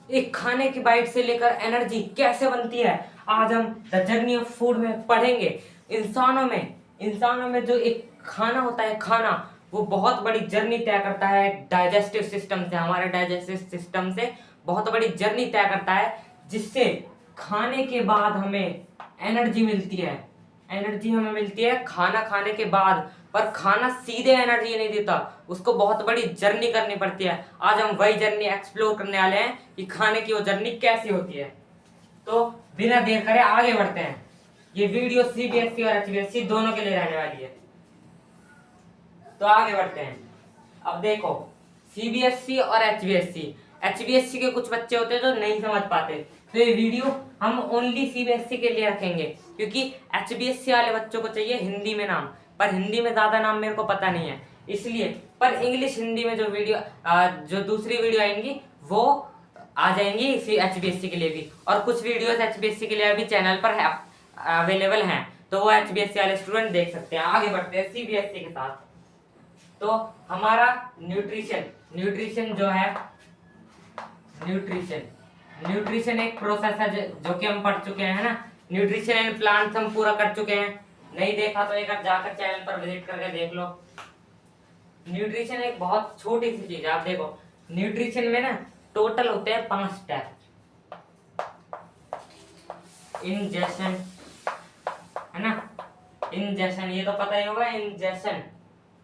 एक खाने की बाइट से लेकर एनर्जी कैसे बनती है, आज हम द जर्नी ऑफ फूड में पढ़ेंगे। इंसानों में जो एक खाना होता है, खाना वो बहुत बड़ी जर्नी तय करता है डाइजेस्टिव सिस्टम से, हमारे डाइजेस्टिव सिस्टम से बहुत बड़ी जर्नी तय करता है, जिससे खाने के बाद हमें एनर्जी मिलती है। एनर्जी हमें मिलती है खाना खाने के बाद, पर खाना सीधे एनर्जी नहीं देता, उसको बहुत बड़ी जर्नी करनी पड़ती है। आज हम वही जर्नी एक्सप्लोर करने वाले हैं कि खाने की वो जर्नी कैसी होती है। तो बिना देर करे आगे बढ़ते हैं। ये वीडियो सीबीएसई और एचबीएसई दोनों के लिए रहने वाली है, तो आगे बढ़ते हैं। अब देखो, सीबीएसई और एचबीएसई, एचबीएसई के कुछ बच्चे होते हैं जो नहीं समझ पाते, तो ये वीडियो हम ओनली सीबीएसई के लिए रखेंगे, क्योंकि एचबीएसई वाले बच्चों को चाहिए हिंदी में नाम, पर हिंदी में ज्यादा नाम मेरे को पता नहीं है, इसलिए पर इंग्लिश हिंदी में जो वीडियो जो दूसरी वीडियो आएंगी वो आ जाएंगी इसी एचबीएसई के लिए भी, और कुछ वीडियोस एचबीएसई के लिए अभी चैनल पर है अवेलेबल हैं, तो वो एचबीएसई वाले स्टूडेंट देख सकते हैं। आगे बढ़ते हैं सीबीएसई के साथ। तो हमारा न्यूट्रिशन न्यूट्रिशन जो है, न्यूट्रिशन न्यूट्रिशन एक प्रोसेस है जो कि हम पढ़ चुके हैं ना। न्यूट्रिशन एंड प्लांट्स हम पूरा कर चुके हैं, नहीं देखा तो एक बार जाकर चैनल पर विजिट करके देख लो। न्यूट्रिशन एक बहुत छोटी सी चीज है। आप देखो, न्यूट्रिशन में ना टोटल होते हैं 5 स्टेप। इंजेशन है ना, इंजेशन ये तो पता ही होगा। इंजेशन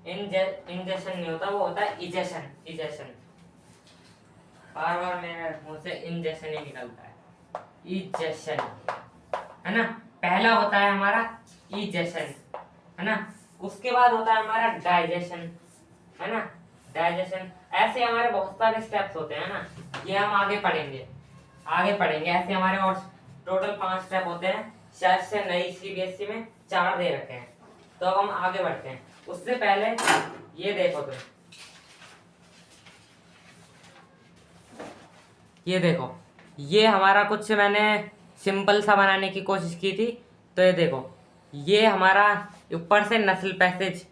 इंजेशन नहीं होता, वो होता है इजेशन। इजेशन, बार बार मेरे मुंह से इंजेशन ही निकलता है। इजेशन है ना, पहला होता है हमारा इजेशन है ना, उसके बाद होता है हमारा डाइजेशन है ना। डाइजेशन, ऐसे हमारे बहुत सारे स्टेप्स होते हैं ना, ये हम आगे पढ़ेंगे ऐसे हमारे और टोटल 5 स्टेप होते हैं। शायद से नई सीबीएसई में 4 दे रखे हैं, तो अब हम आगे बढ़ते हैं। उससे पहले ये देखो, तुम ये देखो, ये हमारा कुछ मैंने सिंपल सा बनाने की कोशिश की थी। तो ये देखो, ये हमारा ऊपर से नस्ल पैसेज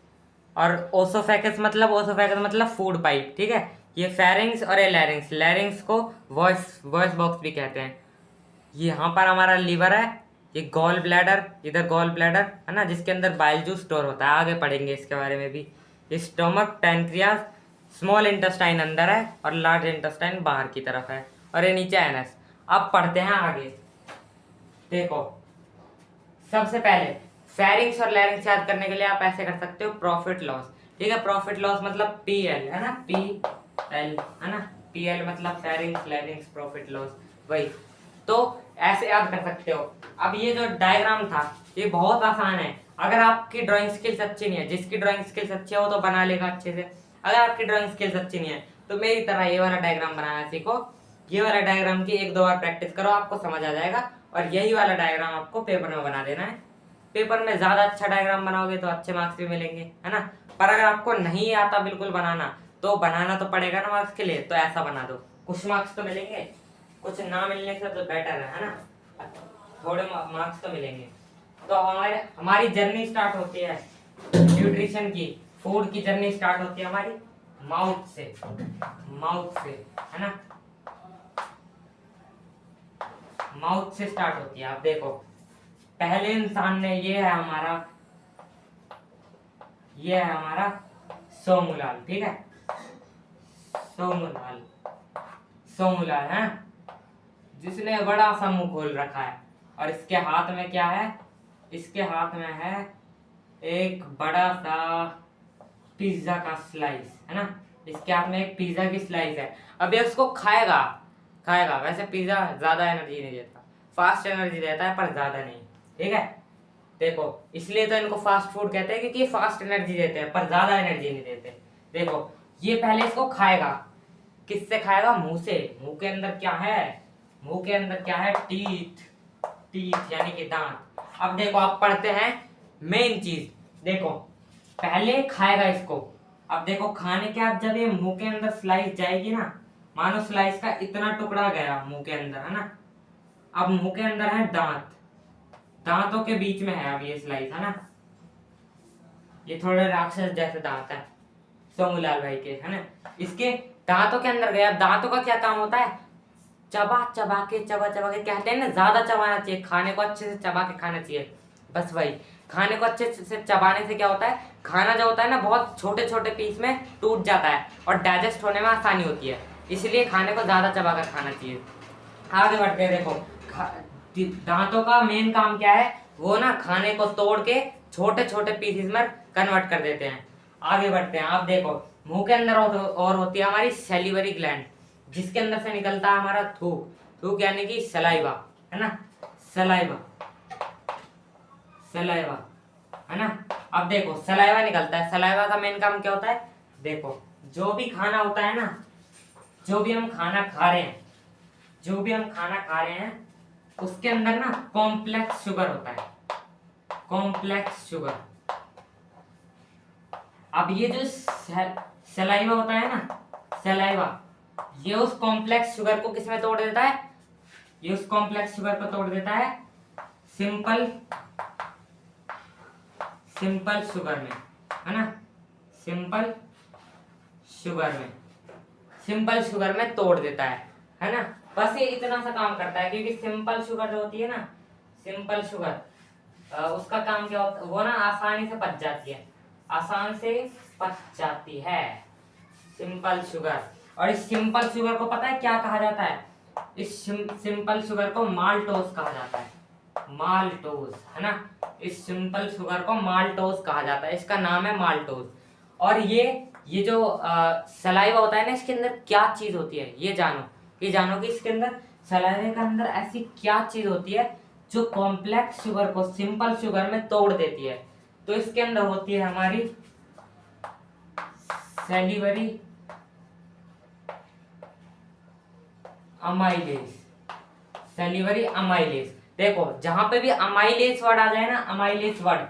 और ओसोफेगस मतलब फूड पाइप, ठीक है। ये फेरिंग्स और ये लैरिंग्स, लैरिंग्स को वॉइस बॉक्स भी कहते हैं। ये यहाँ पर हमारा लीवर है, ये गॉल ब्लैडर, इधर गॉल ब्लैडर है ना, जिसके अंदर बाइल जूस स्टोर होता है, आगे पढ़ेंगे इसके बारे में भी। ये स्टोमक, पैनक्रियाज, स्मॉल इंटेस्टाइन अंदर है और लार्ज इंटेस्टाइन बाहर की तरफ है, और ये नीचे एनस। अब पढ़ते हैं आगे। देखो, सबसे पहले फेरिंग्स और लैरिंग्स याद करने के लिए आप ऐसे कर सकते हो, प्रॉफिट लॉस, ठीक है। प्रॉफिट लॉस मतलब पीएल है ना, पीएल है ना, पीएल मतलब फेरिंग्स लैरिंग्स प्रॉफिट लॉस, वही। तो ऐसे याद कर सकते हो। अब ये जो डायग्राम था ये बहुत आसान है, अगर आपकी ड्राइंग स्किल्स अच्छी नहीं है, जिसकी ड्राइंग स्किल्स अच्छी है वो तो बना लेगा अच्छे से। अगर आपकी ड्राइंग स्किल्स अच्छी नहीं है तो मेरी तरह ये वाला डायग्राम बनाना सीखो। ये वाला डायग्राम की 1-2 बार प्रैक्टिस करो, आपको समझ आ जाएगा, और यही वाला डायग्राम आपको पेपर में बना देना है। पेपर में ज्यादा अच्छा डायग्राम बनाओगे तो अच्छे मार्क्स भी मिलेंगे, है ना। पर अगर आपको नहीं आता बिल्कुल बनाना, तो बनाना तो पड़ेगा ना मार्क्स के लिए, तो ऐसा बना दो, कुछ मार्क्स तो मिलेंगे। कुछ ना मिलने से तो बेटर है ना, थोड़े मार्क्स तो मिलेंगे। तो हमारी जर्नी स्टार्ट होती है न्यूट्रिशन की, फूड की जर्नी स्टार्ट होती है हमारी माउथ से, है ना, माउथ से स्टार्ट होती है। आप देखो, पहले इंसान ने, ये है हमारा सोमूलाल, ठीक है, सोमूलाल है, जिसने बड़ा सा मुंह खोल रखा है, और इसके हाथ में क्या है, इसके हाथ में है एक बड़ा सा पिज्जा का स्लाइस, है ना, इसके हाथ में एक पिज्जा की स्लाइस है। अब ये उसको खाएगा। वैसे पिज्जा ज्यादा एनर्जी नहीं देता, फास्ट एनर्जी देता है पर ज्यादा नहीं, ठीक है। देखो, इसलिए तो इनको फास्ट फूड कहते हैं, क्योंकि फास्ट एनर्जी देते हैं पर ज्यादा एनर्जी नहीं देते। देखो, ये पहले इसको खाएगा, किससे खाएगा, मुंह से। मुंह के अंदर क्या है, टीथ यानी कि दांत। अब देखो, आप पढ़ते हैं मेन चीज। देखो, पहले खाएगा इसको। अब देखो, खाने के बाद जब ये मुंह के अंदर स्लाइस जाएगी ना, मानो स्लाइस का इतना टुकड़ा गया मुंह के अंदर, है ना। अब मुंह के अंदर है दांत, दांतों के बीच में है अब ये स्लाइस, है ना। ये थोड़े राक्षस जैसे दांत है सोमूलाल भाई के, है ना। इसके दांतों के अंदर गया। दांतों का क्या काम होता है, चबा चबा के कहते हैं ना, ज्यादा चबाना चाहिए, खाने को अच्छे से चबा के खाना चाहिए। बस वही, खाने को अच्छे से चबाने से क्या होता है, खाना जो होता है ना बहुत छोटे छोटे पीस में टूट जाता है और डाइजेस्ट होने में आसानी होती है, इसलिए खाने को ज्यादा चबा कर खाना चाहिए। आगे बढ़ते हैं। देखो दांतों का मेन काम क्या है, वो ना खाने को तोड़ के छोटे छोटे पीसेस में कन्वर्ट कर देते हैं। आगे बढ़ते हैं। आप देखो मुंह के अंदर और होती है हमारी सैलिवरी ग्लैंड, जिसके अंदर से निकलता है हमारा थूक, थूक यानी कि सलाइवा, है ना, सलाइवा, सलाइवा, है ना। अब देखो सलाइवा निकलता है, सलाइवा का मेन काम क्या होता है, देखो जो भी खाना होता है ना, जो भी हम खाना खा रहे हैं, जो भी हम खाना खा रहे हैं उसके अंदर ना कॉम्प्लेक्स शुगर होता है, कॉम्प्लेक्स शुगर। अब ये जो सलाइवा होता है ना, सलाइवा, ये उस कॉम्प्लेक्स शुगर को किस में तोड़ देता है, ये उस कॉम्प्लेक्स शुगर को तोड़ देता है सिंपल शुगर में, है ना, सिंपल शुगर में तोड़ देता है ना। बस ये इतना सा काम करता है, क्योंकि सिंपल शुगर जो होती है ना, सिंपल शुगर उसका काम क्या होता है, वो ना आसानी से पच जाती है, आसान से पच जाती है सिंपल शुगर। और इस सिंपल शुगर को पता है क्या कहा जाता है, इस सिंपल शुगर को माल्टोज कहा जाता है, माल्टोज, है ना। इस सिंपल शुगर को माल्टोज कहा जाता है, इसका नाम है माल्टोज। और ये जो सलाइवा होता है ना, इसके अंदर क्या चीज होती है ये जानो कि इसके अंदर, सलाइवे के अंदर ऐसी क्या चीज होती है जो कॉम्प्लेक्स शुगर को सिंपल शुगर में तोड़ देती है। तो इसके अंदर होती है हमारी सैलिवरी अमाइलेज, सैलिवरी अमाइलेज। देखो जहां पे भी अमाइलेज वर्ड आ जाए ना, अमाइलेज वर्ड,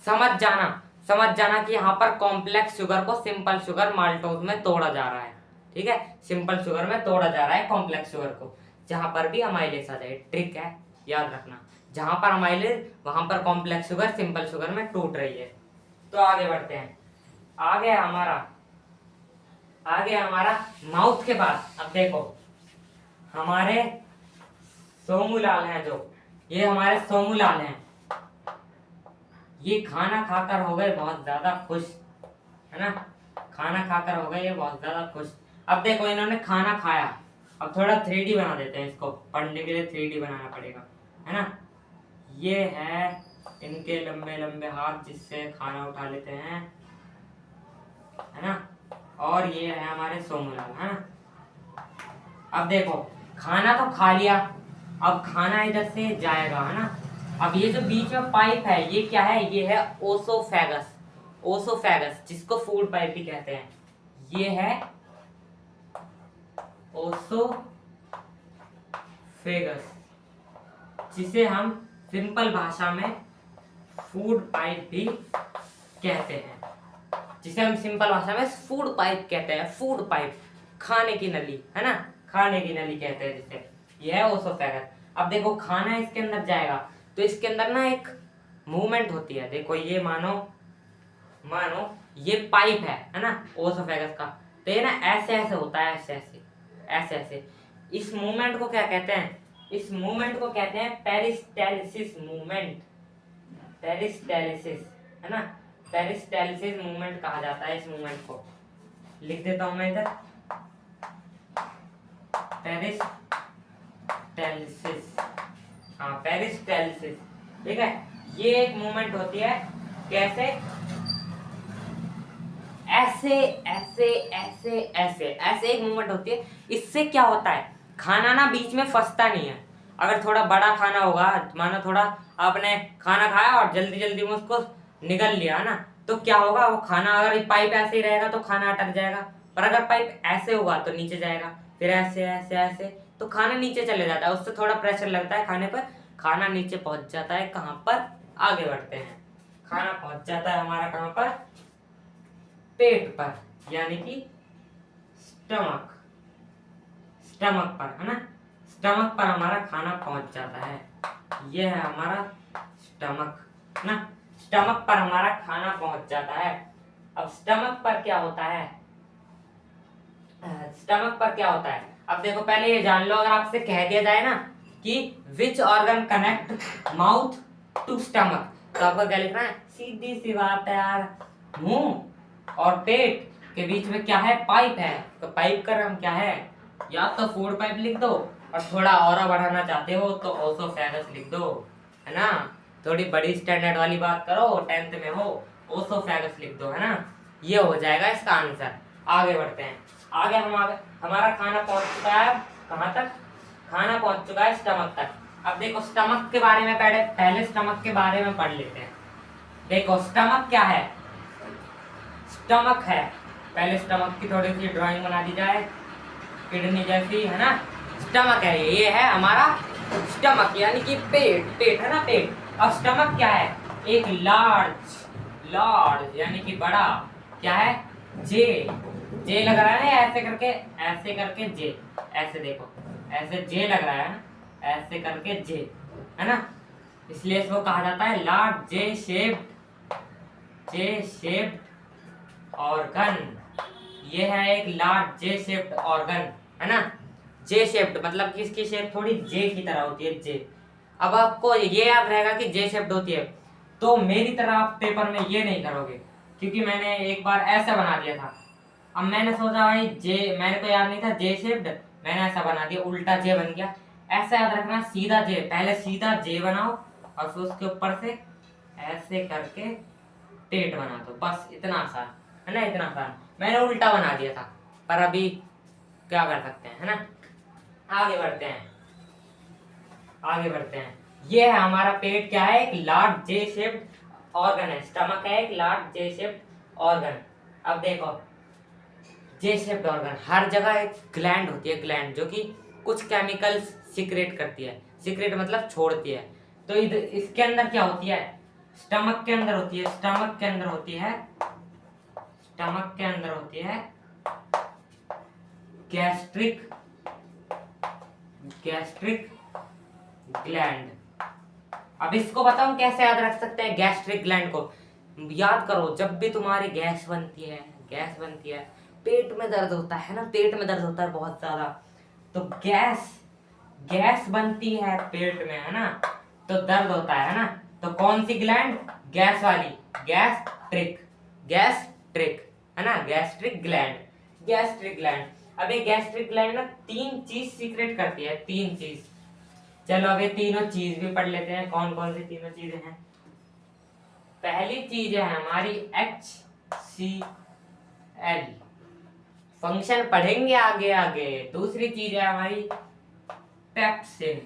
समझ जाना कि यहाँ पर कॉम्प्लेक्स शुगर को सिंपल शुगर माल्टोज में तोड़ा जा रहा है, ठीक है, सिंपल शुगर में तोड़ा जा रहा है कॉम्प्लेक्स शुगर को। जहां पर भी अमाइलेज आ जाए, ट्रिक है याद रखना, जहां पर अमाइलेज वहां पर कॉम्प्लेक्स शुगर सिंपल शुगर में टूट रही है। तो आगे बढ़ते हैं। आगे हमारा माउथ के बाद, अब देखो हमारे सोमूलाल हैं, जो ये हमारे सोमूलाल हैं, ये खाना खाकर हो गए बहुत ज्यादा खुश, है ना, खाना खाकर हो गए ये बहुत ज्यादा खुश। अब देखो इन्होंने खाना खाया, अब थोड़ा 3D बना देते हैं, इसको पढ़ने के लिए 3D बनाना पड़ेगा, है ना। ये है इनके लंबे लंबे हाथ जिससे खाना उठा लेते हैं, है ना, और ये है हमारे सोमूलाल, है ना। अब देखो खाना तो खा लिया, अब खाना इधर से जाएगा, है ना। अब ये जो बीच में पाइप है ये क्या है, ये है ओसोफेगस, ओसोफेगस जिसको फूड पाइप भी कहते हैं, ये है ओसोफेगस, जिसे हम सिंपल भाषा में फूड पाइप भी कहते हैं, जिसे हम सिंपल भाषा में फूड पाइप कहते हैं, फूड पाइप, खाने की नली, है ना, खाने की नली कहते हैं जिसे, यह है ओसोफेगस। अब देखो खाना इसके अंदर जाएगा तो इसके अंदर ना एक मूवमेंट होती है, देखो ये मानो ये पाइप है ना ओसोफेगस का, तो ये ना ऐसे ऐसे होता है, ऐसे ऐसे। इस मूवमेंट को क्या कहते हैं, इस मूवमेंट को कहते हैं पेरिस्टालिसिस मूवमेंट, पेरिस्टालिसिस, है ना, पेरिस्टालिसिस मूवमेंट कहा जाता है इस मूवमेंट को। लिख देता हूं मैं इधर, पेरिस्टालिसिस, हाँ पेरिस्टालिसिस, ठीक है। ये एक मूवमेंट होती है, कैसे, ऐसे ऐसे ऐसे ऐसे ऐसे एक मूवमेंट होती है। इससे क्या होता है, खाना ना बीच में फंसता नहीं है। अगर थोड़ा बड़ा खाना होगा, मानो थोड़ा आपने खाना खाया और जल्दी जल्दी में उसको निगल लिया ना, तो क्या होगा, वो खाना, अगर पाइप ऐसे ही रहेगा तो खाना अटक जाएगा, पर अगर पाइप ऐसे होगा तो नीचे जाएगा, फिर ऐसे ऐसे ऐसे, तो खाना नीचे चले जाता है, उससे थोड़ा प्रेशर लगता है खाने पर, खाना नीचे पहुंच जाता है। कहाँ पर, आगे बढ़ते हैं, खाना पहुंच जाता है हमारा कहाँ पर, पेट पर, यानी कि स्टमक, स्टमक पर, है ना, स्टमक पर हमारा खाना पहुंच जाता है, ये है हमारा स्टमक, है ना, स्टमक पर हमारा खाना पहुंच जाता है। अब स्टमक पर क्या होता है, स्टमक पर क्या होता है, अब देखो पहले ये जान लो, अगर आपसे कह दिया जाए ना कि which organ connect mouth to stomach, तो आपको क्या लिखना है? सीधी सी बात है यार, मुंह और पेट के बीच में क्या है? पाइप है। तो पाइप का नाम क्या है? या तो फूड पाइप लिख दो, और थोड़ा और बढ़ाना चाहते हो तो ओसोफेगस लिख दो, है ना। थोड़ी बड़ी स्टैंडर्ड वाली बात करो, 10th में हो, ओसोफेगस लिख दो, है ना। ये हो जाएगा इसका आंसर। आगे बढ़ते हैं। आगे हमारा खाना पहुंच चुका है कहाँ तक? खाना पहुंच चुका है स्टमक तक। अब देखो स्टमक के बारे में पहले स्टमक के बारे में पढ़ लेते हैं। देखो स्टमक क्या है? स्टमक है, पहले स्टमक की थोड़ी सी ड्राइंग बना दी जाए, किडनी जैसी, है ना। स्टमक है, ये है हमारा स्टमक, यानी कि पेट। पेट है ना, पेट। अब स्टमक क्या है? एक लार्ज यानी कि बड़ा, क्या है? जे। जे लग रहा है ना, ऐसे करके जे, ऐसे देखो, ऐसे जे लग रहा है ना, ऐसे करके जे, है ना। इसलिए इसको कहा जाता है लार्ज जे शेप्ड ऑर्गन। ये है एक लार्ज जे शेप्ड ऑर्गन, है ना। जे शेप्ड मतलब कि इसकी शेप थोड़ी जे की तरह होती है, जे। अब आपको ये याद रहेगा कि जे शेप्ड होती है, तो मेरी तरह आप पेपर में ये नहीं करोगे, क्योंकि मैंने एक बार ऐसा बना दिया था। अब मैंने सोचा भाई जे, मैंने को याद नहीं था जे शेप्ड, मैंने ऐसा बना दिया, उल्टा जे बन गया। ऐसा याद रखना, सीधा जे, पहले सीधा जे बनाओ और फिर उसके ऊपर से ऐसे करके पेट बना दो, बस इतना आसान, है ना, इतना आसान। मैंने उल्टा बना दिया था, पर अभी क्या कर सकते हैं, है ना। आगे बढ़ते हैं। ये है हमारा पेट, क्या है? एक लार्ज जे शेप्ड ऑर्गन है। स्टमक है एक लार्ज जे शेप्ड ऑर्गन। अब देखो जे शेप्ड ऑर्गन, हर जगह एक ग्लैंड होती है, ग्लैंड, जो कि कुछ केमिकल्स सीक्रेट करती है। सीक्रेट मतलब छोड़ती है। तो इधर इसके अंदर क्या होती है? स्टमक के अंदर होती है, स्टमक के अंदर होती है गैस्ट्रिक ग्लैंड। अब इसको बताऊं कैसे याद रख सकते हैं गैस्ट्रिक ग्लैंड को? याद करो, जब भी तुम्हारी गैस बनती है, पेट में दर्द होता है ना, पेट में दर्द होता है बहुत ज्यादा, तो गैस बनती है पेट में, है ना, तो दर्द होता है ना। तो कौन सी ग्लैंड? गैस वाली, गैस्ट्रिक, है ना, गैस्ट्रिक ग्लैंड। अब ये गैस्ट्रिक ग्लैंड ना 3 चीज सीक्रेट करती है, 3 चीज। चलो अब ये तीनों चीज भी पढ़ लेते हैं, कौन कौन सी तीनों चीजें हैं। पहली चीज है हमारी HCl, फंक्शन पढ़ेंगे आगे आगे। दूसरी चीज है हमारी पेप्सिन,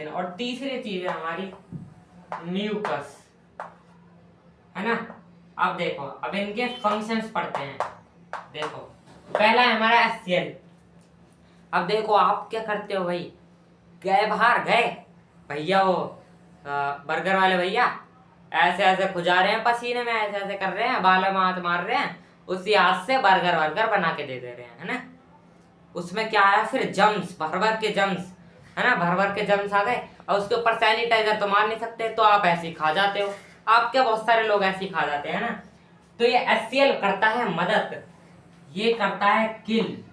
और तीसरी चीज है हमारी म्यूकस, है ना। अब देखो, अब इनके फंक्शंस पढ़ते हैं। देखो पहला है हमारा HCl। अब देखो आप क्या करते हो भाई, बाहर गए भैया, वो बर्गर वाले भैया ऐसे ऐसे खुजा रहे हैं पसीने में, ऐसे ऐसे कर रहे हैं, बालों में हाथ मार रहे हैं, उसी हाथ से बर्गर बना के दे रहे हैं, है ना। उसमें क्या है फिर? जम्स, भर के जम्स, है ना, भर के जम्स आ गए, और उसके ऊपर सैनिटाइजर तो मार नहीं सकते, तो आप ऐसे ही खा जाते हो। आप क्या, बहुत सारे लोग ऐसे ही खा जाते हैं ना। तो ये HCl करता है मदद, ये करता है किल,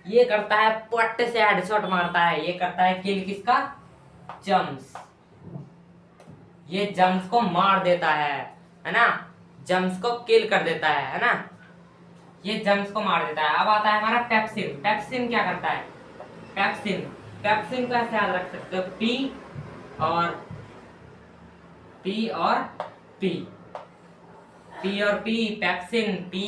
ये करता है पट से हेडशॉट मारता है, ये करता है किल किसका? जम्स। ये जम्स को मार देता है ना, जम्स को किल कर देता है ना, ये जम्स को मार देता है। अब आता है हमारा पेप्सिन क्या करता है? पेप्सिन को ऐसे याद रख सकते हो, पी, पेप्सिन, पी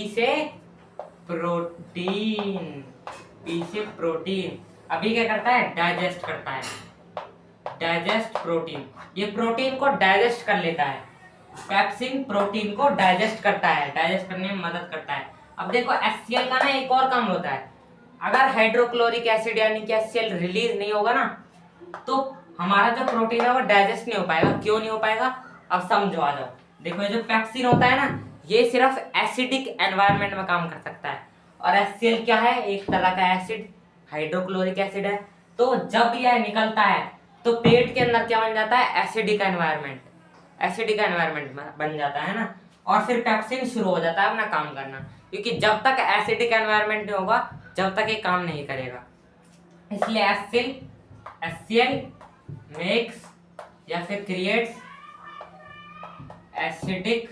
से प्रोटीन। अभी क्या करता है? डाइजेस्ट करता है, डाइजेस्ट प्रोटीन, ये प्रोटीन को डाइजेस्ट कर लेता है। पेप्सिन प्रोटीन को डाइजेस्ट करता है, डाइजेस्ट करने में मदद करता है। अब देखो HCl का ना एक और काम होता है, अगर हाइड्रोक्लोरिक एसिड यानी कि HCl रिलीज नहीं होगा ना, तो हमारा जो प्रोटीन है वो डाइजेस्ट नहीं हो पाएगा। क्यों नहीं हो पाएगा? अब समझो, आ जाओ। देखो ये जो पेप्सिन होता है ना, ये सिर्फ एसिडिक एनवायरनमेंट में काम कर सकता है, और HCl क्या है? एक तरह का एसिड, हाइड्रोक्लोरिक एसिड है। तो जब यह निकलता है तो पेट के अंदर क्या बन जाता है? एसिडिक एनवायरनमेंट बन जाता है ना। और फिर पेप्सिन शुरू हो जाता है अपना काम करना, क्योंकि जब तक एसिडिक एनवायरनमेंट नहीं होगा जब तक ये काम नहीं करेगा। इसलिए HCl मेक्स या फिर क्रिएट्स एसिडिक,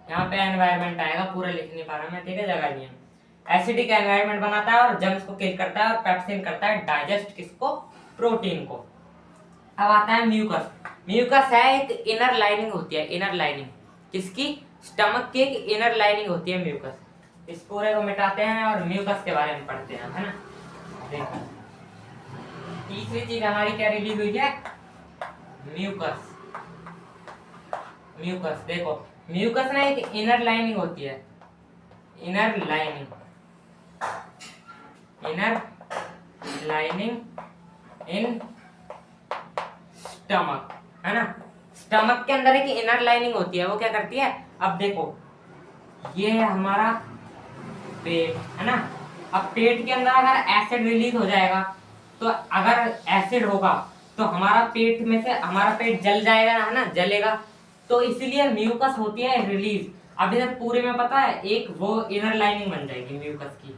यहाँ पे एनवायरनमेंट आएगा, पूरा लिख नहीं पा रहा मैं, ठीक है, जगह नहीं है। एसिडिक एनवायरनमेंट बनाता है और जर्म्स को किल करता है, और पेप्सिन करता है डाइजेस्ट किसको, प्रोटीन को। अब आता है म्यूकस। म्यूकस है एक इनर लाइनिंग होती है, इनर लाइनिंग किसकी, स्टमक की एक इनर लाइनिंग होती है म्यूकस। इस पूरे को मिटाते हैं और म्यूकस के बारे में पढ़ते हैं, है ना। देखो तीसरी चीज हमारी क्या रिलीज हुई है, म्यूकस। म्यूकस देखो, म्यूकस ना एक इनर लाइनिंग होती है, inner lining, inner lining in stomach, है ना। स्टमक के अंदर एक इनर लाइनिंग होती है, वो क्या करती है, अब देखो ये है हमारा पेट, है ना। अब पेट के अंदर अगर एसिड रिलीज हो जाएगा, तो अगर एसिड होगा तो हमारा पेट में से हमारा पेट जल जाएगा, है ना, जलेगा, तो इसलिए म्यूकस होती है रिलीज। अब इधर पूरे में पता है एक वो इनर लाइनिंग बन जाएगी म्यूकस की,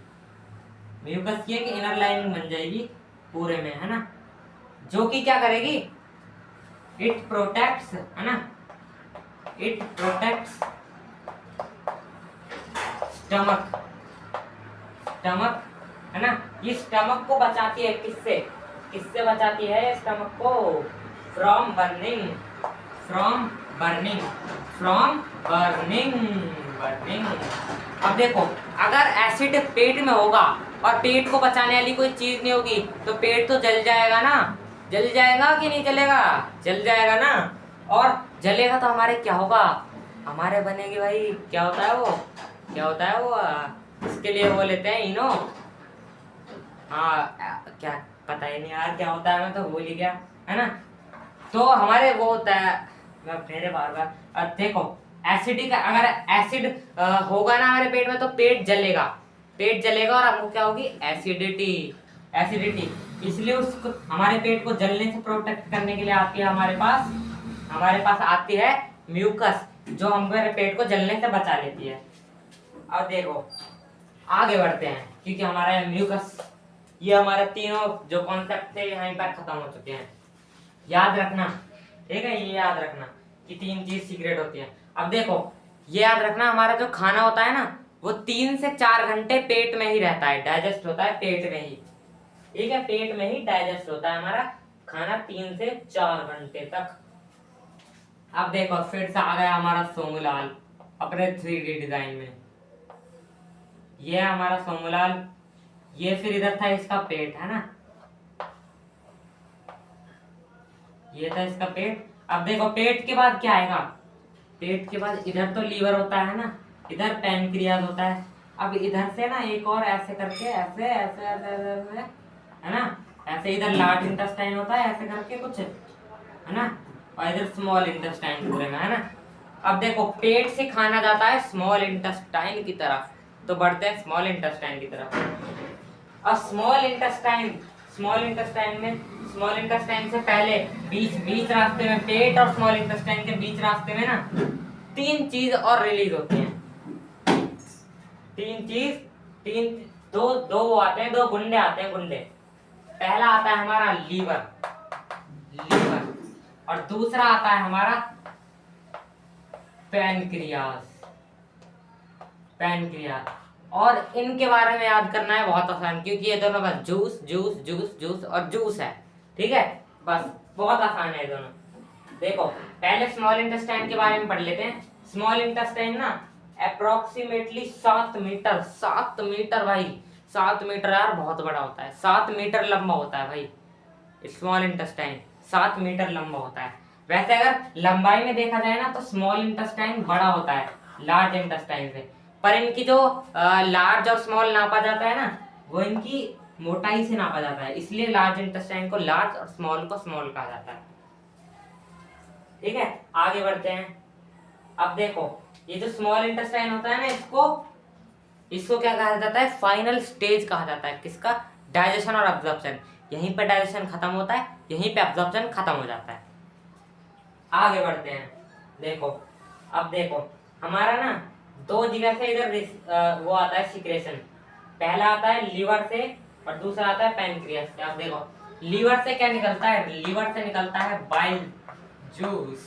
म्यूकस की एक इनर लाइनिंग बन जाएगी पूरे में, है ना, जो कि क्या करेगी, इट प्रोटेक्ट्स, है ना, इट प्रोटेक्ट्स स्टमक, स्टमक, है ना। ये स्टमक को बचाती है, किससे, किससे बचाती है स्टमक को, from burning, from burning, from burning, burning. अब देखो अगर एसिड पेट में होगा और पेट को बचाने वाली कोई चीज नहीं होगी तो पेट तो जल जाएगा ना, जल जाएगा कि नहीं जलेगा, जल जाएगा ना। और जलेगा तो हमारे क्या होगा, हमारे बनेगी भाई, क्या होता है वो, क्या होता है वो, इसके लिए वो लेते हैं इनो, हाँ क्या पता ही नहीं यार क्या होता है, मैं तो भूल ही गया, है ना। तो हमारे वो होता है, मैं मेरे बार बार देखो एसिडिक, अगर एसिड होगा ना हमारे पेट में तो पेट जलेगा, पेट जलेगा और हमको क्या होगी, एसिडिटी, एसिडिटी। इसलिए उसको हमारे पेट को जलने से प्रोटेक्ट करने के लिए आती है हमारे पास आती है म्यूकस, जो हमारे पेट को जलने से बचा लेती है। अब देखो आगे बढ़ते हैं, क्योंकि हमारा म्यूकस, ये हमारे तीनों जो कॉन्सेप्ट थे यहीं पर खत्म हो चुके हैं, याद रखना, ठीक है, ये याद रखना कि 3 चीज सीक्रेट होती है। अब देखो ये याद रखना, हमारा जो खाना होता है ना वो 3 से 4 घंटे पेट में ही रहता है, डाइजेस्ट होता है पेट में ही, ठीक है, पेट में ही डाइजेस्ट होता है हमारा खाना 3 से 4 घंटे तक। अब देखो फिर से आ गया हमारा सोमूलाल अपने 3D डिजाइन में, ये है हमारा सोमूलाल, ये फिर इधर था इसका पेट, है ना, ये था इसका पेट। अब देखो पेट के बाद क्या आएगा, पेट के बाद इधर तो लीवर होता है ना, इधर पैनक्रियाज होता है। अब इधर से ना एक और ऐसे करके ऐसे ऐसे ऐसे ऐसे, है ना, ऐसे इधर लार्ज इंटेस्टाइन होता है ऐसे करके कुछ, है ना, और इधर स्मॉल इंटेस्टाइन पूरे में, है ना। अब देखो पेट से खाना जाता है स्मॉल इंटेस्टाइन की तरफ, तो बढ़ते हैं स्मॉल इंटेस्टाइन की तरफ। अब स्मॉल इंटेस्टाइन में, स्मॉल इंटेस्टाइन से पहले बीच रास्ते में, पेट और स्मॉल इंटेस्टाइन के बीच रास्ते में ना 3 चीज और रिलीज होती हैं, 3 चीज, 3 दो वो आते हैं, 2 गुंडे आते हैं, गुंडे। पहला आता है हमारा लीवर, लीवर, और दूसरा आता है हमारा पैनक्रियास, पैनक्रियास। और इनके बारे में याद करना है बहुत आसान, क्योंकि ये दोनों बस जूस जूस जूस जूस और जूस है, ठीक है, बस बहुत आसान है ये दोनों। देखो पहले स्मॉल इंटेस्टाइन के बारे में पढ़ लेते हैं। स्मॉल इंटेस्टाइन ना अप्रोक्सीमेटली 7 मीटर, 7 मीटर भाई, 7 मीटर यार बहुत बड़ा होता है, 7 मीटर लंबा होता है भाई स्मॉल इंटेस्टाइन, 7 मीटर लंबा होता है। वैसे अगर लंबाई में देखा जाए ना तो स्मॉल इंटेस्टाइन बड़ा होता है लार्ज इंटेस्टाइन से, पर इनकी जो लार्ज और स्मॉल नापा जाता है ना वो इनकी मोटाई से नापा जाता है, इसलिए लार्ज इंटेस्टाइन को लार्ज और स्मॉल को स्मॉल कहा जाता है, ठीक है। आगे बढ़ते हैं। अब देखो ये जो स्मॉल इंटेस्टाइन होता है ना इसको क्या कहा जाता है, फाइनल स्टेज कहा जाता है, किसका, डाइजेशन और एब्जॉर्प्शन। यहीं पे डाइजेशन खत्म होता है, यहीं पे एब्जॉर्प्शन खत्म हो जाता है। आगे बढ़ते हैं। देखो अब देखो हमारा ना दो जगह से इधर वो आता है सिक्रेशन। पहला आता है लीवर से और दूसरा आता है पैनक्रियास से। अब देखो लीवर से क्या निकलता है, लीवर से निकलता है बाइल जूस।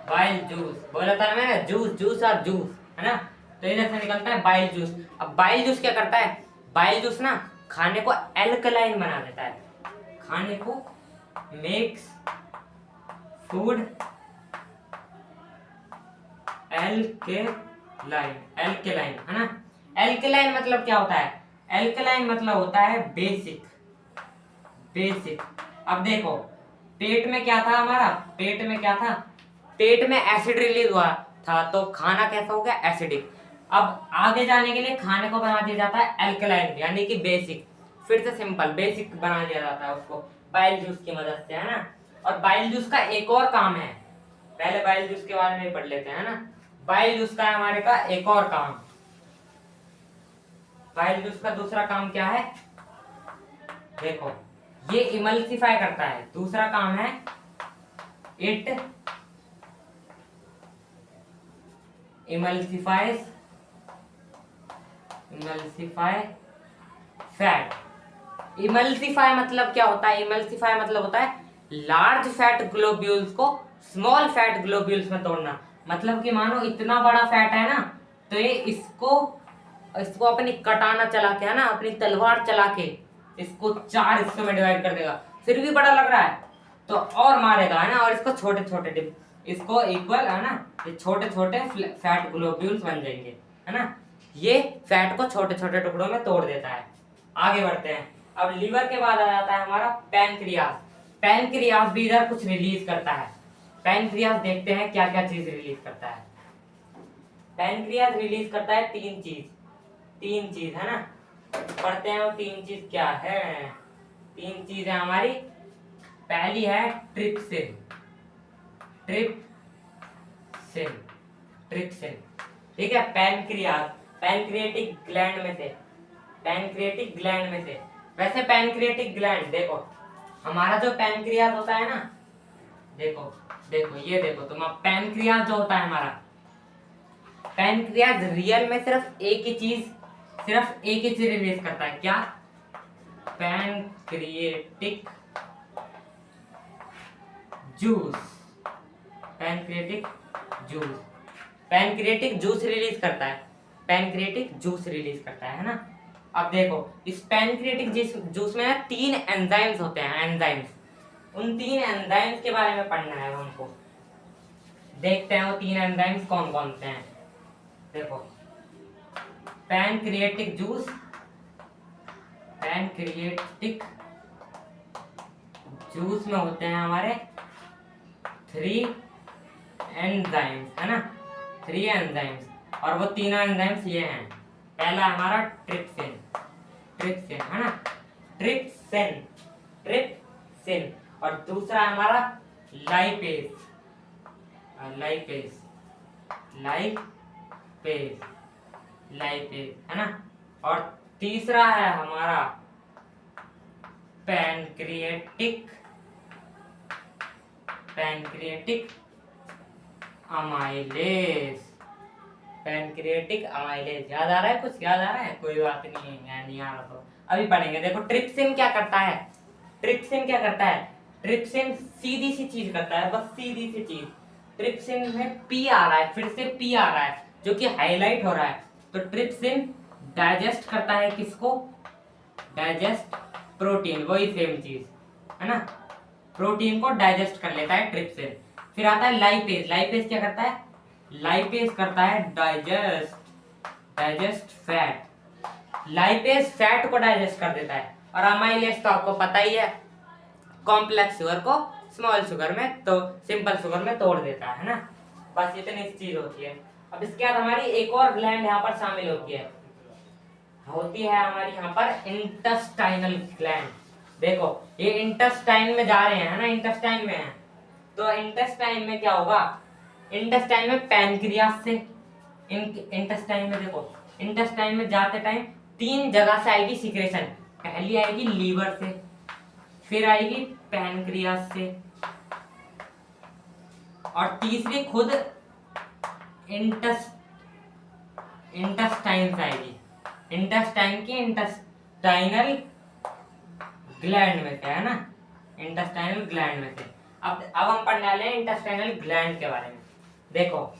बाइल जूस बोला था ना मैंने, जूस जूस और जूस, है ना। तो इधर से निकलता है बाइल जूस। अब बाइल जूस क्या करता है, बाइल जूस ना खाने को एल्कलाइन बना देता है, खाने को मेक्स फूड एल्केलाइन। एल्केलाइन है ना। एल्केलाइन मतलब क्या होता है, एल्केलाइन मतलब होता है बेसिक। बेसिक। अब देखो पेट में क्या था हमारा, पेट में क्या था, पेट में एसिड रिलीज हुआ था तो खाना कैसा हो गया, एसिडिक। अब आगे जाने के लिए खाने को बना दिया जाता है एल्कलाइन यानी कि बेसिक। फिर से सिंपल बेसिक बना दिया जाता है उसको बाइल जूस की मदद से, है ना। और बाइल जूस का एक और काम है, पहले बाइल जूस के बारे में पढ़ लेते हैं, है ना। बाइल जूस का हमारे का एक और काम, बाइल जूस का दूसरा काम क्या है, देखो ये इमल्सिफाई करता है। दूसरा काम है इट इमल्सिफाई फैट। इमल्सिफाई मतलब क्या होता है, इमल्सिफाई मतलब होता है लार्ज फैट ग्लोब्यूल्स को स्मॉल फैट ग्लोब्यूल्स में तोड़ना। मतलब कि मानो इतना बड़ा फैट है ना, तो ये इसको इसको अपनी कटाना चला के, है ना, अपनी तलवार चला के इसको 4 हिस्सों में डिवाइड कर देगा। फिर भी बड़ा लग रहा है तो और मारेगा, है ना, और इसको छोटे छोटे इसको इक्वल, है ना, ये छोटे छोटे फैट ग्लोब्यूल्स बन जाएंगे, है ना। ये फैट को छोटे छोटे टुकड़ों में तोड़ देता है। आगे बढ़ते हैं। अब लीवर के बाद आ जाता है हमारा पैनक्रियास। पैनक्रियास भी इधर कुछ रिलीज करता है। पैनक्रियास देखते हैं क्या क्या चीज रिलीज करता है। पैनक्रियास रिलीज करता है तीन चीज, है ना। पढ़ते हैं वो तीन चीज क्या है। तीन चीज है हमारी, पहली है ट्रिप्सिन। ट्रिप्सिन ठीक है। पैनक्रिएटिक ग्लैंड में से वैसे पैनक्रिएटिक ग्लैंड देखो, हमारा जो पैनक्रियास होता है ना, देखो ये देखो तुम, पैनक्रियास जो होता है हमारा, पैनक्रियास रियल में सिर्फ एक ही चीज रिलीज करता है। क्या, pancreatic juice. Pancreatic juice release करता है। पैनक्रिएटिक जूस रिलीज करता है ना। अब देखो इस पैनक्रिएटिक जूस में ना 3 एंजाइम्स होते हैं, एंजाइम्स। उन 3 एंजाइम्स के बारे में पढ़ना है हमको। देखते हैं वो 3 एंजाइम्स कौन कौन से हैं। देखो पैनक्रिएटिक जूस में होते हैं हमारे 3 एंजाइम्स, है ना, 3 एंजाइम्स। और वो तीनों एंजाइम्स ये हैं। पहला हमारा ट्रिप्सिन, है ना, ट्रिप्सिन। और दूसरा हमारा लाइपेज, है ना। और तीसरा है हमारा पैनक्रिएटिक अमाइलेज। याद आ रहा है, कुछ याद आ रहा है, कोई बात नहीं है, नहीं आ रहा तो अभी पढ़ेंगे। देखो ट्रिप्सिन क्या करता है, ट्रिप्सिन सीधी सी चीज करता है, बस सीधी सी चीज। ट्रिप्सिन में पी आ रहा है, फिर से पी आ रहा है जो कि हाईलाइट हो रहा है। तो ट्रिप्सिन डाइजेस्ट करता है किसको, डाइजेस्ट प्रोटीन, वही सेम चीज, है ना, प्रोटीन को डाइजेस्ट कर लेता है ट्रिप्सिन। फिर आता है लाइपेज क्या करता है, लाइपेज करता है डाइजेस्ट फैट। लाइपेज फैट को डाइजेस्ट कर देता है। और अमाइलेज तो आपको पता ही है, कॉम्प्लेक्स शुगर को स्मॉल शुगर में, तो सिंपल शुगर में तोड़ देता है ना। बस इतनी चीज होती है। अब इसके बाद हमारी एक और ग्लैंड यहाँ पर शामिल होती है हमारी यहाँ पर इंटेस्टाइनल ग्लैंड। देखो ये इंटेस्टाइन में जा रहे हैं, है ना, इंटेस्टाइन में है। तो इंटेस्टाइन में क्या होगा, इंटेस्टाइन में पैनक्रियास से, इंटेस्टाइन में देखो, इंटेस्टाइन में जाते टाइम 3 जगह से आएगी सिक्रेशन। पहली आएगी लीवर से, फिर आएगी पैनक्रियास से, और तीसरी खुद इंटस इंटेस्टाइन से आएगी, इंटेस्टाइन की इंटेस्टाइनल ग्लैंड में से, है ना, इंटेस्टाइनल ग्लैंड में से। अब हम पढ़ने वाले हैं इंटेस्टाइनल ग्लैंड के बारे में। देखो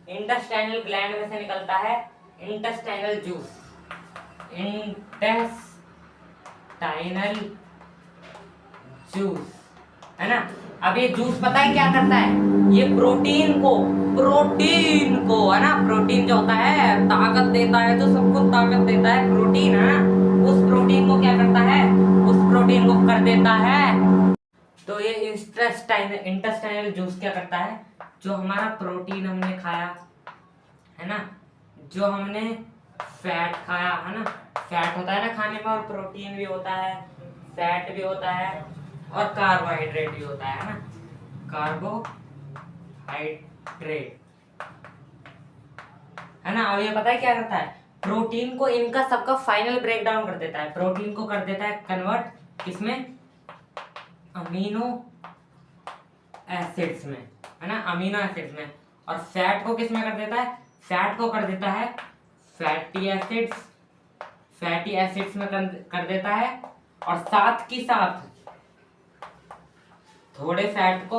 इंटेस्टाइनल ग्लैंड में से निकलता है इंटेस्टाइनल जूस, इंटेस्टाइनल जूस, है ना। अब ये जूस पता है क्या करता है, ये प्रोटीन को है ना, प्रोटीन जो होता है ताकत देता है, जो सबको ताकत देता है प्रोटीन, है ना, उस प्रोटीन को क्या करता है, उस प्रोटीन को कर देता है। तो ये इंटेस्टाइनल जूस क्या करता है, जो हमारा प्रोटीन हमने खाया, है ना, जो हमने फैट खाया, है ना, फैट होता है ना खाने में, और प्रोटीन भी होता है, फैट भी होता है, और कार्बोहाइड्रेट भी होता है ना, कार्बोहाइड्रेट, है ना। अब ये पता है क्या करता है, प्रोटीन को इनका सबका फाइनल ब्रेक डाउन कर देता है, प्रोटीन को कर देता है कन्वर्ट किसमें, अमीनो एसिड्स में, है ना, अमीनो एसिड्स में। और फैट को किसमें कर देता है, फैट को कर देता है फैटी एसिड्स में कर देता है। और साथ की साथ थोड़े फैट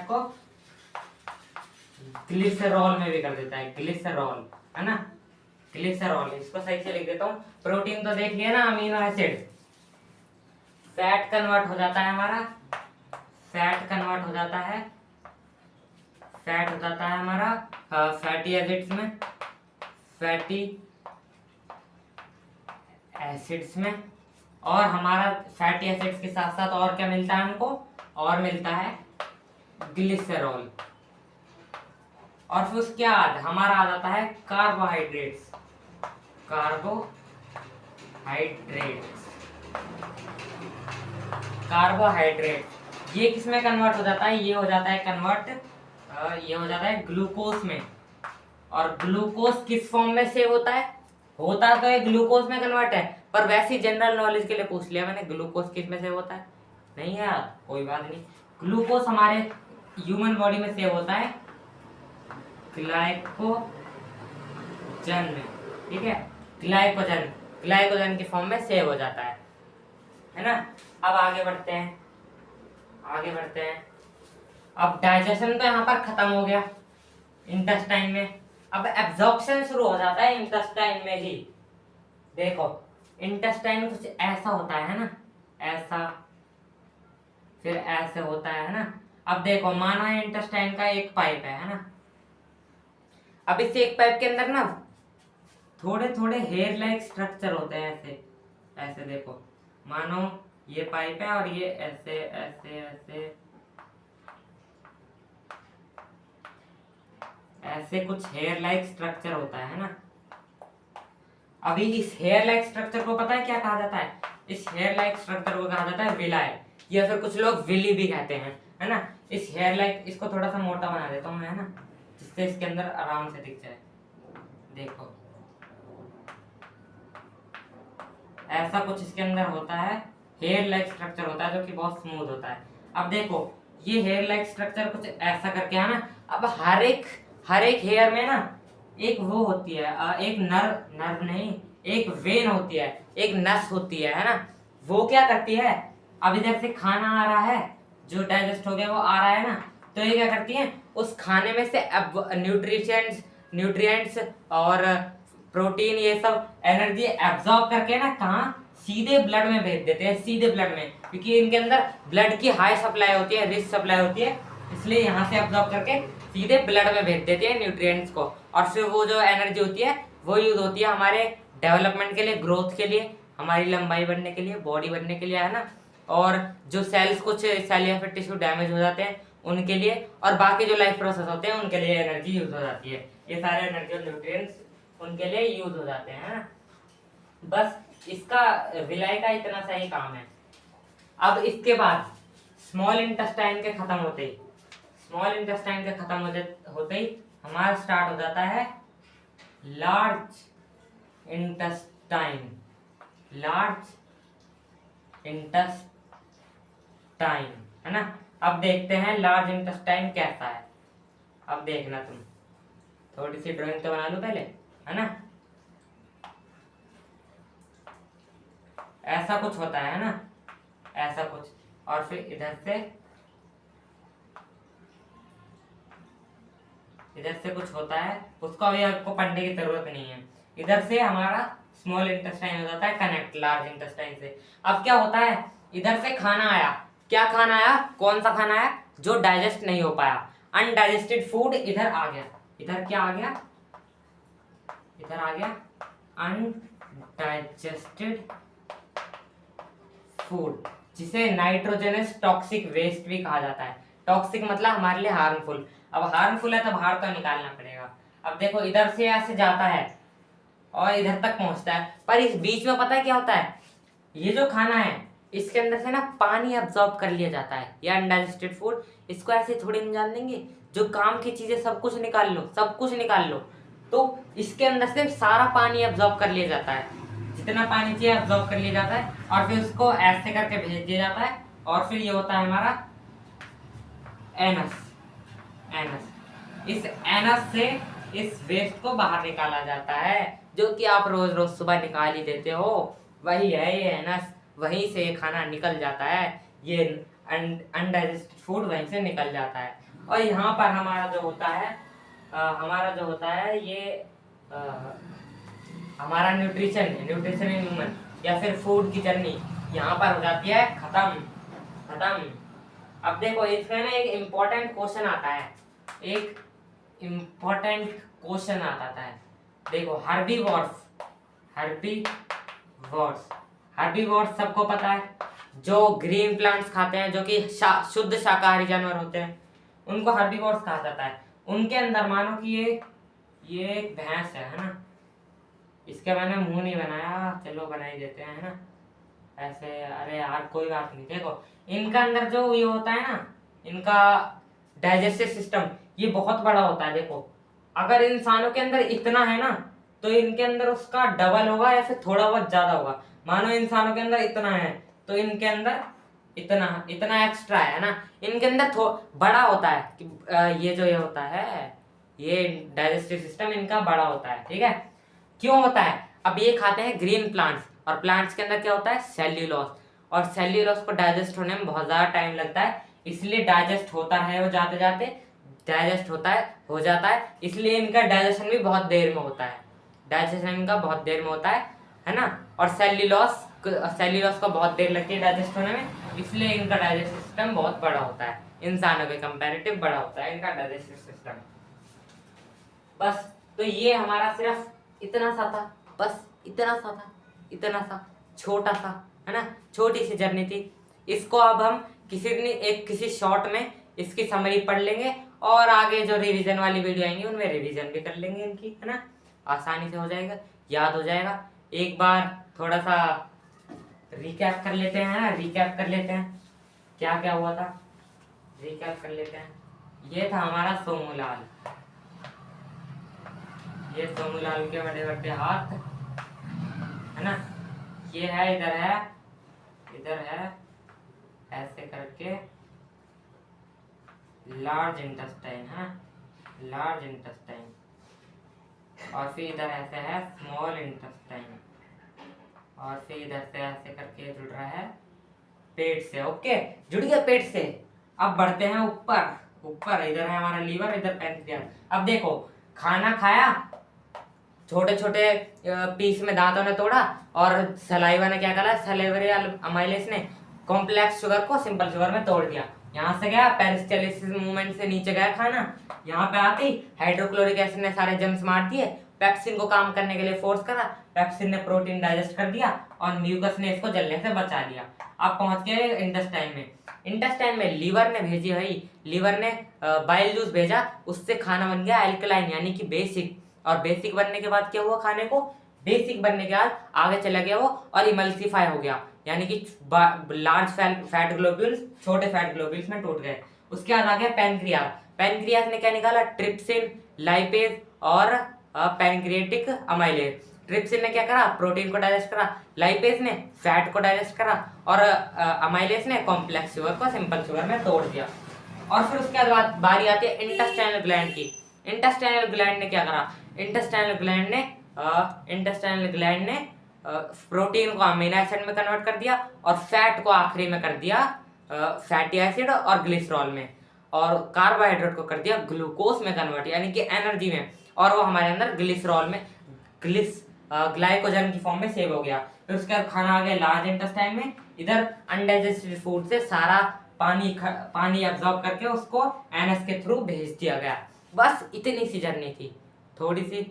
को ग्लिसरॉल में भी कर देता है, ग्लिसरॉल, है ना, ग्लिसरॉल। इसको सही से लिख देता हूँ, प्रोटीन तो देख लिया ना, अमीनो एसिड, फैट कन्वर्ट हो जाता है हमारा, फैट कन्वर्ट हो जाता है, फैट हो जाता है हमारा फैटी एसिड्स में, फैटी एसिड्स में। और हमारा फैटी एसिड्स के साथ साथ और क्या मिलता है हमको, और मिलता है ग्लिसरॉल। और फिर उसके बाद हमारा आ जाता है कार्बोहाइड्रेट्स, कार्बोहाइड्रेट ये किस में कन्वर्ट हो जाता है, ये हो जाता है कन्वर्ट, ये हो जाता है ग्लूकोज में। और ग्लूकोज किस फॉर्म में सेव होता है, होता तो ये ग्लूकोज में कन्वर्ट है, पर वैसे ही जनरल नॉलेज के लिए पूछ लिया मैंने, ग्लूकोज किस में सेव होता है, नहीं है यार, कोई बात नहीं। ग्लूकोज हमारे ह्यूमन बॉडी में सेव होता है ग्लाइकोजन में, ठीक है, ग्लाइकोजन की फॉर्म में सेव हो जाता है ना। अब आगे बढ़ते हैं। अब डाइजेशन तो यहाँ पर खत्म हो गया इंटेस्टाइन में, अब एब्जॉर्प्शन शुरू हो जाता है इंटेस्टाइन में ही। देखो इंटेस्टाइन कुछ ऐसा होता है ना, ऐसा, फिर ऐसे होता है ना। अब देखो माना है इंटेस्टाइन का एक पाइप है ना, अब इस एक पाइप के अंदर ना थोड़े थोड़े हेयर लाइक स्ट्रक्चर होते हैं, ऐसे ऐसे। देखो मानो ये पाइप है और ये ऐसे ऐसे ऐसे ऐसे कुछ हेयर लाइक स्ट्रक्चर होता है ना। अभी इस हेयर लाइक स्ट्रक्चर को पता है क्या कहा जाता है, इस हेयर लाइक स्ट्रक्चर को कहा जाता है विलाई, या फिर कुछ लोग विली भी कहते हैं, है ना। इस हेयर लाइक, इसको थोड़ा सा मोटा बना देता हूँ मैं, है ना, जिससे इसके अंदर आराम से दिख जाए। देखो ऐसा कुछ इसके अंदर होता है, हेयर लाइक स्ट्रक्चर होता है, जो कि बहुत स्मूथ होता है। अब देखो ये हेयर लाइक स्ट्रक्चर कुछ ऐसा करके है ना। अब हर एक हेयर में ना एक वो होती है, एक नर्व नहीं, एक वेन होती है, एक नस होती है ना। वो क्या करती है, अब इधर से खाना आ रहा है, जो डाइजेस्ट हो गया वो आ रहा है ना, तो ये क्या करती है, उस खाने में से न्यूट्रिएंट्स और प्रोटीन ये सब एनर्जी एब्जॉर्ब करके ना कहाँ, सीधे ब्लड में भेज देते हैं, सीधे ब्लड में, क्योंकि इनके अंदर ब्लड की हाई सप्लाई होती है, रिच सप्लाई होती है, इसलिए यहाँ से एब्जॉर्ब करके सीधे ब्लड में भेज देते हैं न्यूट्रिएंट्स को। और फिर वो जो एनर्जी होती है वो यूज होती है हमारे डेवलपमेंट के लिए, ग्रोथ के लिए, हमारी लंबाई बढ़ने के लिए, बॉडी बनने के लिए, है ना। और जो सेल्स, कुछ सेल या फिर टिश्यू डैमेज हो जाते हैं उनके लिए, और बाकी जो लाइफ प्रोसेस होते हैं उनके लिए एनर्जी यूज हो जाती है। ये सारे एनर्जी और न्यूट्रिएंट्स उनके लिए यूज हो जाते हैं ना। बस इसका विलाई का इतना सा ही काम है। अब इसके बाद स्मॉल इंटेस्टाइन के खत्म होते ही, हमारा स्टार्ट हो जाता है लार्ज इंटेस्टाइन, है ना। अब देखते हैं लार्ज इंटेस्टाइन कैसा है। अब देखना तुम, थोड़ी सी ड्राइंग तो बना लो पहले, है ना। ऐसा कुछ होता है ना, ऐसा कुछ, और फिर इधर से कुछ होता है, उसको अभी आपको पढ़ने की जरूरत नहीं है। इधर से हमारा स्मॉल इंटेस्टाइन हो जाता है कनेक्ट लार्ज इंटेस्टाइन से। अब क्या होता है, इधर से खाना आया, क्या खाना आया, कौन सा खाना आया, जो डाइजेस्ट नहीं हो पाया, अनडाइजेस्टेड फूड इधर आ गया। इधर क्या आ गया, इधर आ गया अनडाइजेस्टेड फूड, जिसे नाइट्रोजनस टॉक्सिक वेस्ट भी कहा जाता है। टॉक्सिक मतलब हमारे लिए हार्मफुल। अब हार्मफुल है तो बाहर तो निकालना पड़ेगा। अब देखो इधर से ऐसे जाता है और इधर तक पहुंचता है, पर इस बीच में पता है क्या होता है, ये जो खाना है इसके अंदर से ना पानी अब्सॉर्ब कर लिया जाता है, या अनडाइजेस्टेड फूड। इसको ऐसे थोड़ी निकाल देंगे, जो काम की चीजें सब कुछ निकाल लो, सब कुछ निकाल लो, तो इसके अंदर से सारा पानी अब्सॉर्ब कर लिया जाता है, जितना पानी चाहिए अब्सॉर्ब कर लिया जाता है, और फिर उसको ऐसे करके भेज दिया जाता है, और फिर ये होता है हमारा एनस। इस एनस से इस वेस्ट को बाहर निकाला जाता है, जो कि आप रोज रोज सुबह निकाल ही देते हो, वही है ये एनस। वहीं से ये खाना निकल जाता है, ये अनडाइजेस्टेड फूड वहीं से निकल जाता है। और यहाँ पर हमारा जो होता है ये हमारा न्यूट्रिशन इन ह्यूमन, या फिर फूड की जर्नी यहाँ पर हो जाती है खत्म। अब देखो इसमें ना एक इम्पोर्टेंट क्वेश्चन आता है, देखो हर्बीवोर्स सबको पता है, जो ग्रीन प्लांट्स खाते हैं, जो कि शुद्ध शाकाहारी जानवर होते हैं, उनको हर्बीवोर्स कहा जाता है। उनके अंदर मानो कि ये एक भैंस है ना, इसके मैंने मुंह नहीं बनाया, चलो बना ही देते हैं, है ना, ऐसे। अरे यार कोई बात नहीं। देखो इनका अंदर जो ये होता है ना, इनका डाइजेस्टिव सिस्टम ये बहुत बड़ा होता है। देखो अगर इंसानों के अंदर इतना है ना, तो इनके अंदर उसका डबल होगा या फिर थोड़ा बहुत ज्यादा होगा। मानो इंसानों के अंदर इतना है, तो इनके अंदर इतना एक्स्ट्रा है ना, इनके अंदर बड़ा होता है कि ये होता है, ये डाइजेस्टिव सिस्टम इनका बड़ा होता है, ठीक है। क्यों होता है, अब ये खाते हैं ग्रीन प्लांट्स, और प्लांट्स के अंदर क्या होता है, सेल्यूलोज, और सेल्यूलोज को डाइजेस्ट होने में बहुत ज्यादा टाइम लगता है, इसलिए डाइजेस्ट होता है, वो जाते जाते डाइजेस्ट हो जाता है, इसलिए इनका डाइजेशन भी बहुत देर में होता है ना। और सेल्यूलोज को बहुत देर लगती है डाइजेस्ट होने में, इसलिए इनका डाइजेस्टिव सिस्टम बहुत बड़ा होता है, इंसानों के कंपैरेटिव बड़ा होता है इनका डाइजेस्टिव सिस्टम। बस तो ये हमारा सिर्फ इतना सा था, बस इतना सा छोटा सा, है ना, छोटी सी जर्नी थी। इसको अब हम किसी शॉर्ट में इसकी समरी पढ़ लेंगे, और आगे जो रिवीजन वाली वीडियो आएंगी उनमें रिवीजन भी कर लेंगे इनकी, है ना, आसानी से हो जाएगा, याद हो जाएगा। एक बार थोड़ा सा रिकैप कर लेते हैं, क्या क्या हुआ था, रिकैप कर लेते हैं। ये था हमारा सोमूलाल, ये सोमूलाल के बड़े बड़े हाथ, है ना, ये है, इधर है ऐसे करके लार्ज इंटेस्टाइन, है लार्ज इंटेस्टाइन, और फिर इधर ऐसे है स्मॉल इंटेस्टाइन, और फिर इधर से ऐसे करके जुड़ रहा है पेट से। ओके, जुड़ गया पेट से। अब बढ़ते हैं ऊपर, इधर है हमारा लीवर, इधर पैंक्रियास। अब देखो खाना खाया, छोटे छोटे पीस में दांतों ने तोड़ा, और सलाइवा ने क्या करा, सलाइवरी अमाइलेस ने कॉम्प्लेक्स शुगर को सिंपल शुगर में तोड़ दिया। यहाँ से गया पेरिस्टाल्टिक मूवमेंट से नीचे गया खाना, यहाँ पे आती हाइड्रोक्लोरिक एसिड ने सारे जम्स मार दिए, पेप्सिन को काम करने के लिए फोर्स करा, पेप्सिन ने प्रोटीन डाइजेस्ट कर दिया, और म्यूकस ने इसको जलने से बचा लिया। अब पहुंच गए इंटेस्टाइन में लीवर ने भेजी भाई, लीवर ने बाइल जूस भेजा, उससे खाना बन गया अल्कलाइन यानी कि बेसिक, और बेसिक बनने के बाद क्या हुआ, खाने को बेसिक बनने के बाद आगे चला गया वो और इमल्सिफाई हो गया, यानी कि लार्ज फैट ग्लोब्यूल्स छोटे फैट ग्लोब्यूल्स में टूट गए। उसके बाद आ गया पैनक्रियास ने क्या निकाला, ट्रिप्सिन, लाइपेज और पैनक्रिएटिक अमाइलेज। ट्रिप्सिन ने क्या करा, प्रोटीन को डाइजेस्ट करा, लाइपेज ने फैट को डाइजेस्ट करा, और अमाइलेज ने कॉम्प्लेक्स शुगर को सिंपल शुगर में तोड़ दिया। और फिर उसके बाद बारी आती है इंटेस्टाइनल ग्लैंड की। इंटेस्टाइनल ग्लैंड ने क्या करा, इंटेस्टाइनल ग्लैंड ने प्रोटीन को अमीनो एसिड में कन्वर्ट कर दिया और फैट को आखिरी में कर दिया फैटी एसिड और ग्लिसरॉल में, और कार्बोहाइड्रेट को कर दिया ग्लूकोज में कन्वर्ट, यानी कि एनर्जी में, और वो हमारे अंदर ग्लिसरॉल में ग्लाइकोजन की फॉर्म में सेव हो गया। फिर उसके बाद खाना आ गया लार्ज इंटेस्टाइन में। इधर अनडाइजेस्टेड फूड से सारा पानी एब्जॉर्ब करके उसको एनएस के थ्रू भेज दिया गया। बस इतनी सी जर्नी थी, थोड़ी सी।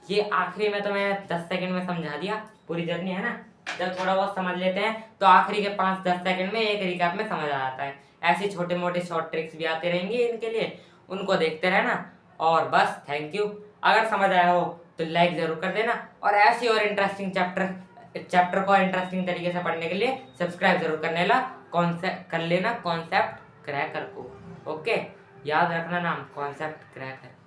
ये आखिरी में तो मैं 10 सेकंड में समझा दिया, पूरी जर्नी है ना। जब थोड़ा बहुत समझ लेते हैं तो आखिरी के 5-10 सेकंड में एक रिकैप में समझ आ जाता है। ऐसी छोटे मोटे शॉर्ट ट्रिक्स भी आते रहेंगे इनके लिए, उनको देखते रहना। और बस थैंक यू। अगर समझ आया हो तो लाइक जरूर कर देना, और ऐसी और इंटरेस्टिंग चैप्टर को इंटरेस्टिंग तरीके से पढ़ने के लिए सब्सक्राइब जरूर कर लेना कॉन्सेप्ट क्रैकर को। ओके, याद रखना नाम, कॉन्सेप्ट क्रैकर।